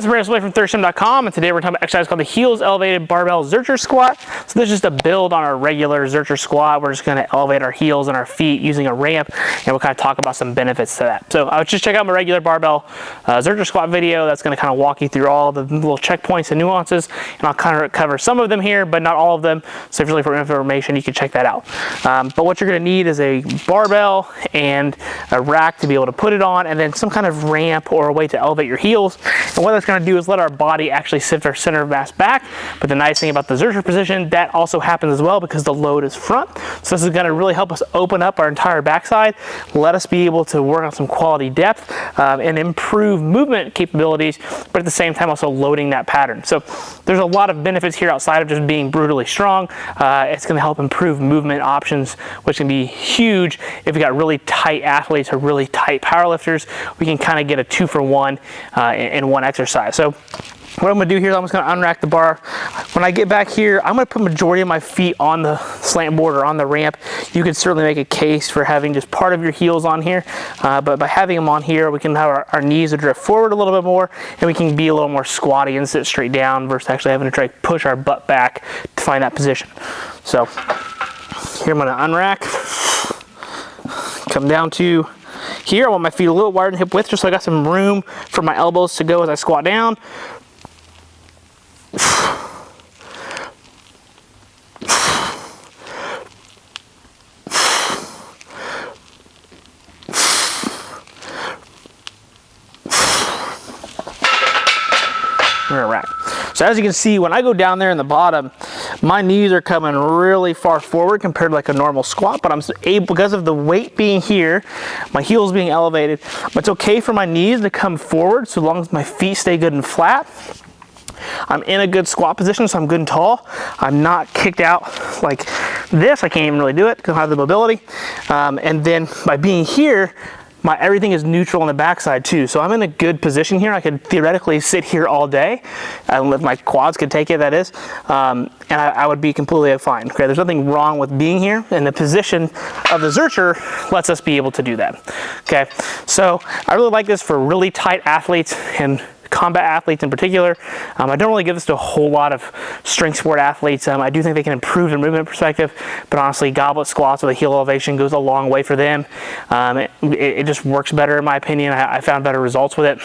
Hi, I'm Brandon from ThirstGym.com, and today we're talking about exercise called the heels elevated barbell Zercher squat. So this is just a build on our regular Zercher squat. We're just going to elevate our heels and our feet using a ramp, and we'll kind of talk about some benefits to that. So I would just check out my regular barbell Zercher squat video. That's going to kind of walk you through all the little checkpoints and nuances, and I'll kind of cover some of them here, but not all of them. So if you're looking for information, you can check that out. But what you're going to need is a barbell and a rack to be able to put it on, and then some kind of ramp or a way to elevate your heels. And what that's going to do is let our body actually shift our center of mass back. But the nice thing about the Zercher position, that also happens as well because the load is front. So this is going to really help us open up our entire backside, let us be able to work on some quality depth and improve movement capabilities, but at the same time also loading that pattern. So there's a lot of benefits here outside of just being brutally strong. It's going to help improve movement options, which can be huge if you got really tight athletes or really tight powerlifters. We can kind of get a 2-for-1 in one exercise. So what I'm going to do here is I'm just going to unrack the bar. When I get back here, I'm going to put majority of my feet on the slant board or on the ramp. You could certainly make a case for having just part of your heels on here, but by having them on here, we can have our knees drift forward a little bit more, and we can be a little more squatty and sit straight down versus actually having to try to push our butt back to find that position. So here I'm going to unrack, come down to here. I want my feet a little wider than hip width just so I got some room for my elbows to go as I squat down. We're gonna rack. So as you can see, when I go down there in the bottom, my knees are coming really far forward compared to like a normal squat, but I'm able, because of the weight being here, my heels being elevated, but it's okay for my knees to come forward so long as my feet stay good and flat. I'm in a good squat position, so I'm good and tall. I'm not kicked out like this. I can't even really do it because I have the mobility. And then by being here, everything is neutral on the backside too. So I'm in a good position here. I could theoretically sit here all day. If my quads could take it, that is. And I would be completely fine. Okay, there's nothing wrong with being here. And the position of the Zercher lets us be able to do that. Okay, so I really like this for really tight athletes and combat athletes in particular. I don't really give this to a whole lot of strength sport athletes. I do think they can improve their movement perspective, but honestly, goblet squats with a heel elevation goes a long way for them. It just works better in my opinion. I found better results with it.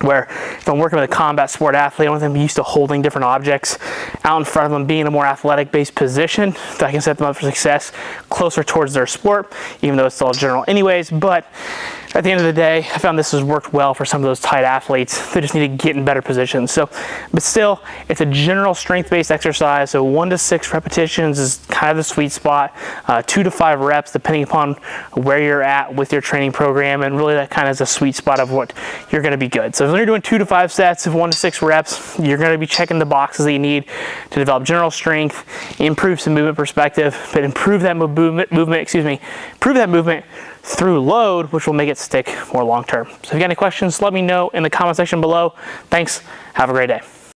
Where if I'm working with a combat sport athlete, I want them used to holding different objects out in front of them, being in a more athletic-based position, so I can set them up for success closer towards their sport, even though it's all general anyways. But at the end of the day, I found this has worked well for some of those tight athletes. They just need to get in better positions. So, but still, it's a general strength-based exercise. So 1 to 6 repetitions is kind of the sweet spot. 2 to 5 reps, depending upon where you're at with your training program, and really that kind of is a sweet spot of what you're going to be good. So if you're doing 2 to 5 sets of 1 to 6 reps, you're going to be checking the boxes that you need to develop general strength, improve some movement perspective, but improve that improve that movement through load, which will make it stick more long term. So if you got any questions, let me know in the comment section below. Thanks. Have a great day.